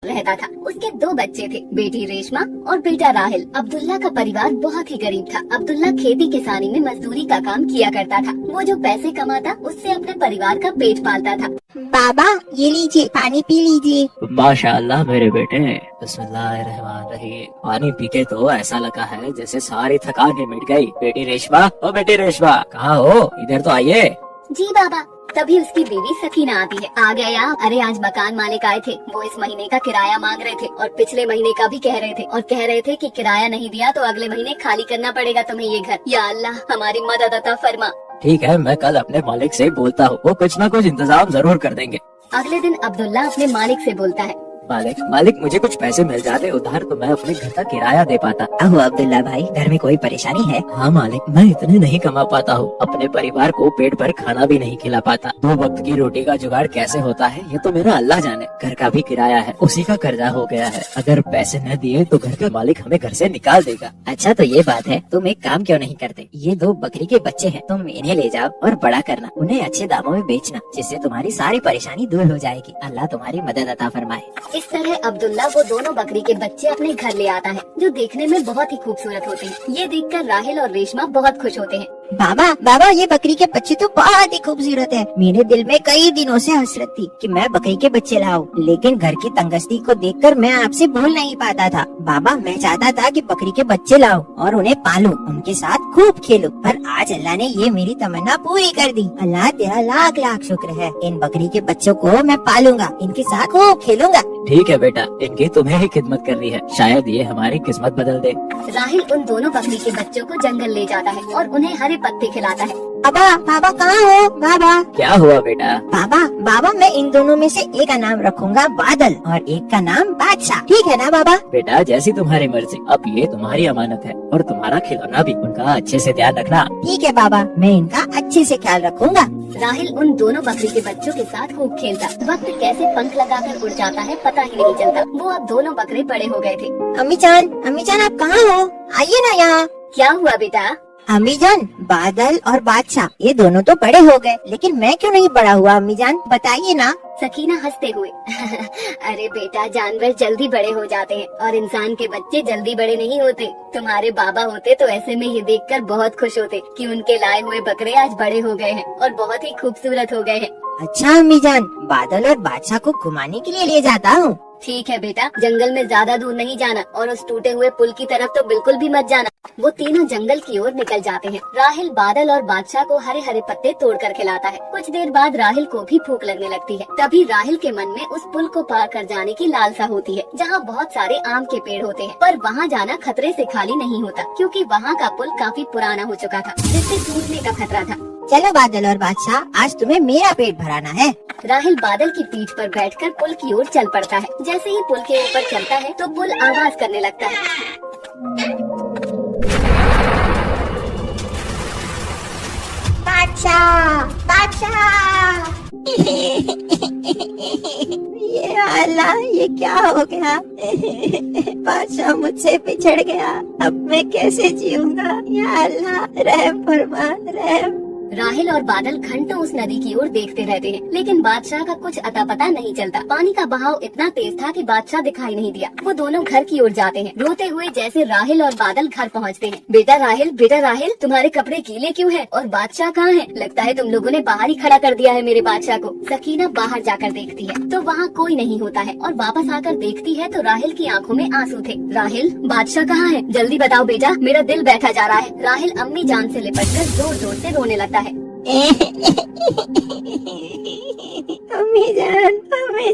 रहता था। उसके 2 बच्चे थे, बेटी रेशमा और बेटा राहिल। अब्दुल्ला का परिवार बहुत ही गरीब था। अब्दुल्ला खेती किसानी में मजदूरी का काम किया करता था। वो जो पैसे कमाता उससे अपने परिवार का पेट पालता था। बाबा ये लीजिए, पानी पी लीजिए। माशाअल्लाह मेरे बेटे, बिस्मिल्लाहिर्रहमानिर्रहीम। पानी पी के तो ऐसा लगा है जैसे सारी थकान ही मिट गई। बेटी रेशमा, ओ बेटी रेशमा, कहाँ हो? इधर तो आइए। जी बाबा। तभी उसकी बीवी सकीना आती है। आ गए आप? अरे आज मकान मालिक आए थे, वो इस महीने का किराया मांग रहे थे और पिछले महीने का भी कह रहे थे, और कह रहे थे कि किराया नहीं दिया तो अगले महीने खाली करना पड़ेगा तुम्हें ये घर। या अल्लाह हमारी मदद अता फरमा। ठीक है, मैं कल अपने मालिक से बोलता हूँ, वो कुछ न कुछ इंतजाम जरूर कर देंगे। अगले दिन अब्दुल्ला अपने मालिक से बोलता है, मालिक मुझे कुछ पैसे मिल जाते उधार तो मैं अपने घर का किराया दे पाता। अब अब्दुल्ला भाई, घर में कोई परेशानी है? हाँ मालिक, मैं इतने नहीं कमा पाता हूँ, अपने परिवार को पेट भर खाना भी नहीं खिला पाता। 2 वक्त की रोटी का जुगाड़ कैसे होता है ये तो मेरा अल्लाह जाने। घर का भी किराया है, उसी का कर्जा हो गया है। अगर पैसे न दिए तो घर का मालिक हमें घर से निकाल देगा। अच्छा तो ये बात है, तुम एक काम क्यों नहीं करते? ये 2 बकरी के बच्चे हैं, तुम इन्हें ले जाओ और बड़ा करना, उन्हें अच्छे दामों में बेचना, जिससे तुम्हारी सारी परेशानी दूर हो जाएगी। अल्लाह तुम्हारी मदद अता फरमाए। इस तरह अब्दुल्ला वो दोनों बकरी के बच्चे अपने घर ले आता है, जो देखने में बहुत ही खूबसूरत होते हैं। ये देखकर राहिल और रेशमा बहुत खुश होते हैं। बाबा ये बकरी के बच्चे तो बहुत ही खूबसूरत है। मेरे दिल में कई दिनों से हसरत थी कि मैं बकरी के बच्चे लाऊं, लेकिन घर की तंगस्ती को देखकर मैं आपसे बोल नहीं पाता था। बाबा मैं चाहता था कि बकरी के बच्चे लाऊं और उन्हें पालूं, उनके साथ खूब खेलूं, पर आज अल्लाह ने ये मेरी तमन्ना पूरी कर दी। अल्लाह तेरा लाख लाख शुक्र है। इन बकरी के बच्चों को मैं पालूंगा, इनके साथ खूब खेलूंगा। ठीक है बेटा, इनकी तुम्हें ही खिदमत करनी है, शायद ये हमारी किस्मत बदल दे। राहिल उन दोनों बकरी के बच्चों को जंगल ले जाता है और उन्हें हरे पत्ते खिलाता है। बाबा कहाँ हो? बाबा क्या हुआ बेटा? बाबा मैं इन दोनों में से एक का नाम रखूंगा बादल और एक का नाम बादशाह, ठीक है ना बाबा? बेटा जैसी तुम्हारी मर्जी, अब ये तुम्हारी अमानत है और तुम्हारा खिलौना भी, उनका अच्छे से ध्यान रखना। ठीक है बाबा, मैं इनका अच्छे से ख्याल रखूंगा। राहिल उन दोनों बकरी के बच्चों के साथ खूब खेलता। वक्त कैसे पंख लगाकर उड़ जाता है पता ही नहीं चलता। वो अब दोनों बकरे बड़े हो गए थे। अम्मी जान आप कहाँ हो? आइए ना यहाँ। क्या हुआ बेटा? अम्मी जान, बादल और बादशाह ये दोनों तो बड़े हो गए, लेकिन मैं क्यों नहीं बड़ा हुआ? अम्मी जान बताइए ना। सकीना हंसते हुए अरे बेटा, जानवर जल्दी बड़े हो जाते हैं और इंसान के बच्चे जल्दी बड़े नहीं होते। तुम्हारे बाबा होते तो ऐसे में ये देखकर बहुत खुश होते कि उनके लाए हुए बकरे आज बड़े हो गए हैं और बहुत ही खूबसूरत हो गए हैं। अच्छा अम्मी जान, बादल और बादशाह को घुमाने के लिए ले जाता हूँ। ठीक है बेटा, जंगल में ज्यादा दूर नहीं जाना और उस टूटे हुए पुल की तरफ तो बिल्कुल भी मत जाना। वो तीनों जंगल की ओर निकल जाते हैं। राहिल बादल और बादशाह को हरे हरे पत्ते तोड़कर खिलाता है। कुछ देर बाद राहिल को भी भूख लगने लगती है। तभी राहिल के मन में उस पुल को पार कर जाने की लालसा होती है, जहाँ बहुत सारे आम के पेड़ होते हैं, पर वहाँ जाना खतरे से खाली नहीं होता, क्योंकि वहाँ का पुल काफी पुराना हो चुका था, जिससे टूटने का खतरा था। चलो बादल और बादशाह, आज तुम्हें मेरा पेट भराना है। राहिल बादल की पीठ पर बैठकर पुल की ओर चल पड़ता है। जैसे ही पुल के ऊपर चलता है तो पुल आवाज करने लगता है। बादशाह ये अल्लाह, ये क्या हो गया? बादशाह मुझसे बिछड़ गया, अब मैं कैसे जीऊंगा? या अल्लाह रहम फरमा, रहम। राहिल और बादल घंटों उस नदी की ओर देखते रहते हैं, लेकिन बादशाह का कुछ अता पता नहीं चलता। पानी का बहाव इतना तेज था कि बादशाह दिखाई नहीं दिया। वो दोनों घर की ओर जाते हैं, रोते हुए जैसे राहिल और बादल घर पहुंचते हैं। बेटा राहिल, तुम्हारे कपड़े गीले क्यों हैं? और बादशाह कहाँ है? लगता है तुम लोगों ने बाहर ही खड़ा कर दिया है मेरे बादशाह को। सकीना बाहर जाकर देखती है तो वहाँ कोई नहीं होता है, और वापस आकर देखती है तो राहिल की आंखों में आंसू थे। राहिल, बादशाह कहाँ है? जल्दी बताओ बेटा, मेरा दिल बैठा जा रहा है। राहिल अम्मी जान से लिपटकर जोर जोर से रोने लगता है। अम्मी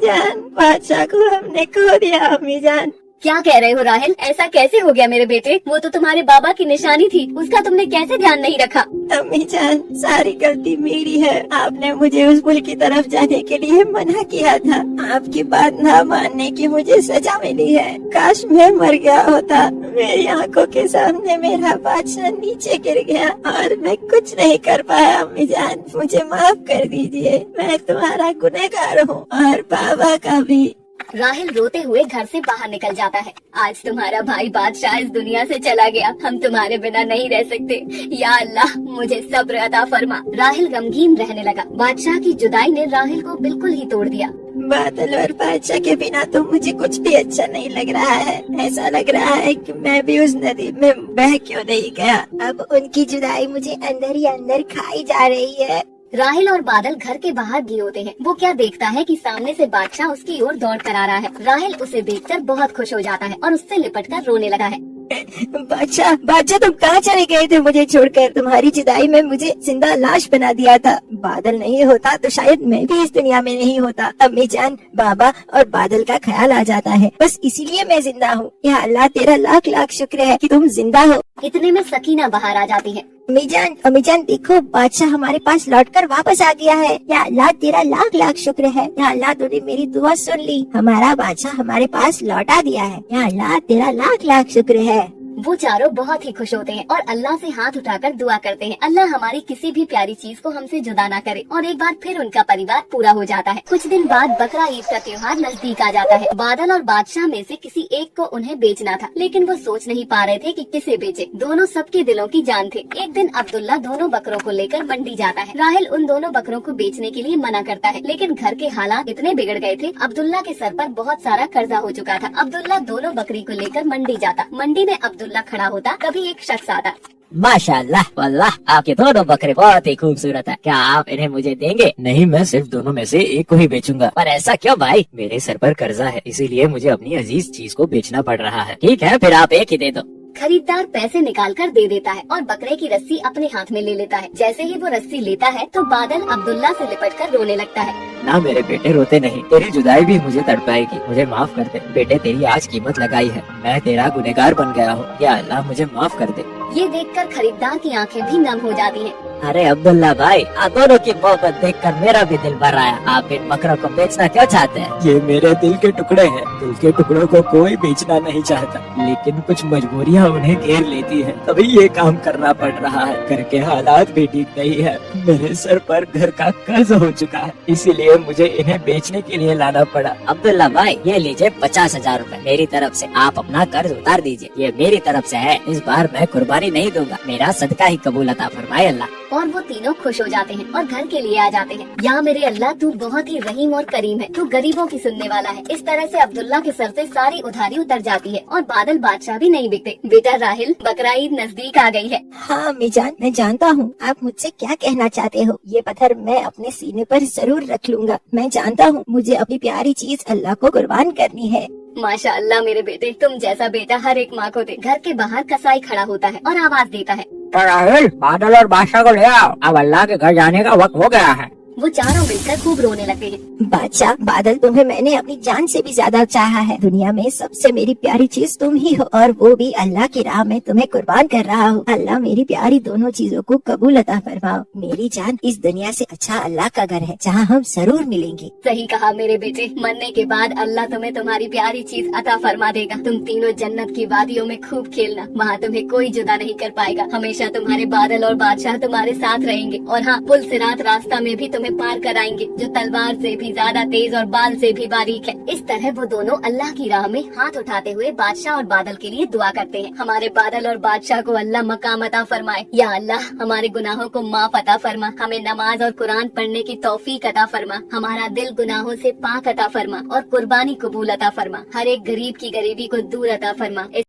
जान, बादशाह को हमने खो दिया। अम्मी जान, क्या कह रहे हो राहिल? ऐसा कैसे हो गया मेरे बेटे? वो तो तुम्हारे बाबा की निशानी थी, उसका तुमने कैसे ध्यान नहीं रखा? अम्मी जान, सारी गलती मेरी है। आपने मुझे उस पुल की तरफ जाने के लिए मना किया था। आपकी बात ना मानने की मुझे सजा मिली है। काश मैं मर गया होता। मेरी आंखों के सामने मेरा बादशाह नीचे गिर गया और मैं कुछ नहीं कर पाया। अम्मी जान, मुझे माफ कर दीजिए, मैं तुम्हारा गुनहगार हूँ और बाबा का भी। राहिल रोते हुए घर से बाहर निकल जाता है। आज तुम्हारा भाई बादशाह इस दुनिया से चला गया, हम तुम्हारे बिना नहीं रह सकते। या अल्लाह मुझे सब्र अता फरमा। राहिल गमगीन रहने लगा। बादशाह की जुदाई ने राहिल को बिल्कुल ही तोड़ दिया। बादल और बादशाह के बिना तो मुझे कुछ भी अच्छा नहीं लग रहा है। ऐसा लग रहा है कि मैं भी उस नदी में बह क्यों नहीं गया। अब उनकी जुदाई मुझे अंदर ही अंदर खाई जा रही है। राहिल और बादल घर के बाहर गए होते हैं। वो क्या देखता है कि सामने से बादशाह उसकी ओर दौड़ कर आ रहा है। राहिल उसे देखकर बहुत खुश हो जाता है और उससे लिपटकर रोने लगा है। बादशाह बादशाह तुम कहाँ चले गए थे मुझे छोड़कर? तुम्हारी जुदाई में मुझे जिंदा लाश बना दिया था। बादल नहीं होता तो शायद मैं भी इस दुनिया में नहीं होता। अम्मी जान, बाबा और बादल का ख्याल आ जाता है, बस इसीलिए मैं जिंदा हूँ। या अल्लाह तेरा लाख लाख शुक्र है कि तुम जिंदा हो। इतने में सकीना बाहर आ जाती है। अम्मी जान देखो, बादशाह हमारे पास लौटकर वापस आ गया है। या अल्लाह तेरा लाख लाख शुक्र है। या अल्लाह तूने मेरी दुआ सुन ली, हमारा बादशाह हमारे पास लौटा दिया है। या अल्लाह तेरा लाख लाख शुक्र है। वो चारों बहुत ही खुश होते हैं और अल्लाह से हाथ उठाकर दुआ करते हैं, अल्लाह हमारी किसी भी प्यारी चीज को हमसे जुदा ना करे। और एक बार फिर उनका परिवार पूरा हो जाता है। कुछ दिन बाद बकरा ईद का त्योहार नजदीक आ जाता है। बादल और बादशाह में से किसी एक को उन्हें बेचना था, लेकिन वो सोच नहीं पा रहे थे कि किसे बेचे। दोनों सबके दिलों की जान थे। एक दिन अब्दुल्ला दोनों बकरों को लेकर मंडी जाता है। राहिल उन दोनों बकरों को बेचने के लिए मना करता है, लेकिन घर के हालात इतने बिगड़ गए थे, अब्दुल्ला के सर पर बहुत सारा कर्जा हो चुका था। अब्दुल्ला दोनों बकरी को लेकर मंडी जाता। मंडी में अब्दुल्ला खड़ा होता, तभी एक शख्स आता। माशाल्लाह, वल्लाह आपके दोनों बकरे बहुत ही खूबसूरत है। क्या आप इन्हें मुझे देंगे? नहीं, मैं सिर्फ दोनों में से एक को ही बेचूंगा। पर ऐसा क्यों भाई? मेरे सर पर कर्जा है, इसीलिए मुझे अपनी अजीज चीज को बेचना पड़ रहा है। ठीक है, फिर आप एक ही दे दो। खरीदार पैसे निकालकर दे देता है और बकरे की रस्सी अपने हाथ में ले लेता है। जैसे ही वो रस्सी लेता है तो बादल अब्दुल्ला से लिपटकर रोने लगता है। ना मेरे बेटे रोते नहीं, तेरी जुदाई भी मुझे तड़पाएगी। मुझे माफ कर दे बेटे, तेरी आज कीमत लगाई है। मैं तेरा गुनहगार बन गया हूँ। या अल्लाह मुझे माफ कर दे। ये देखकर खरीदार की आंखें भी नम हो जाती हैं। अरे अब्दुल्ला भाई, आप दोनों की मोहब्बत देखकर मेरा भी दिल भर आया। आप इन बकरों को बेचना क्यों चाहते हैं? ये मेरे दिल के टुकड़े हैं। दिल के टुकड़ों को कोई बेचना नहीं चाहता, लेकिन कुछ मजबूरियाँ उन्हें घेर लेती हैं, तभी ये काम करना पड़ रहा है। घर के हालात भी ठीक नहीं है, मेरे सर पर घर का कर्ज हो चुका है, इसीलिए मुझे इन्हें बेचने के लिए लाना पड़ा। अब्दुल्ला भाई, ये लीजिए 50,000 रूपए मेरी तरफ से। आप अपना कर्ज उतार दीजिए, ये मेरी तरफ से है। इस बार मैं कुर्बानी नहीं दूंगा, मेरा सदका ही कबूल अता फरमाए अल्लाह। और वो तीनों खुश हो जाते हैं और घर के लिए आ जाते हैं। या मेरे अल्लाह, तू बहुत ही रहीम और करीम है, तू गरीबों की सुनने वाला है। इस तरह से अब्दुल्ला के सर से सारी उधारी उतर जाती है और बादल बादशाह भी नहीं बिकते। बेटा राहिल, बकरा ईद नजदीक आ गई है। हाँ अम्मी जान, मैं जानता हूँ आप मुझसे क्या कहना चाहते हो। ये पत्थर मैं अपने सीने पर जरूर रख लूंगा। मैं जानता हूँ मुझे अपनी प्यारी चीज अल्लाह को कुर्बान करनी है। माशाअल्लाह मेरे बेटे, तुम जैसा बेटा हर एक माँ को दे। घर के बाहर कसाई खड़ा होता है और आवाज देता है, राहिल, बादल और बादशाह को ले आओ, अब अल्लाह के घर जाने का वक्त हो गया है। वो चारों मिलकर खूब रोने लगते हैं। बादशाह, बादल, तुम्हें मैंने अपनी जान से भी ज्यादा चाहा है। दुनिया में सबसे मेरी प्यारी चीज तुम ही हो, और वो भी अल्लाह की राह में तुम्हें कुर्बान कर रहा हूँ। अल्लाह मेरी प्यारी दोनों चीजों को कबूल अता फरमाओ। मेरी जान, इस दुनिया से अच्छा अल्लाह का घर है, जहाँ हम जरूर मिलेंगे। सही कहा मेरे बेटे, मरने के बाद अल्लाह तुम्हें तुम्हारी प्यारी चीज अता फरमा देगा। तुम तीनों जन्नत की वादियों में खूब खेलना, वहाँ तुम्हें कोई जुदा नहीं कर पाएगा। हमेशा तुम्हारे बादल और बादशाह तुम्हारे साथ रहेंगे। और हाँ, पुल सिरात रास्ता में भी तुम्हें पार कराएंगे, जो तलवार से भी ज्यादा तेज और बाल से भी बारीक है। इस तरह वो दोनों अल्लाह की राह में हाथ उठाते हुए बादशाह और बादल के लिए दुआ करते हैं। हमारे बादल और बादशाह को अल्लाह मकाम अता फरमाए। या अल्लाह, हमारे गुनाहों को माफ अता फरमा, हमें नमाज और कुरान पढ़ने की तौफीक अता फरमा, हमारा दिल गुनाहों से पाक अता फरमा और कुर्बानी कबूल अता फरमा, हर एक गरीब की गरीबी को दूर अता फरमा।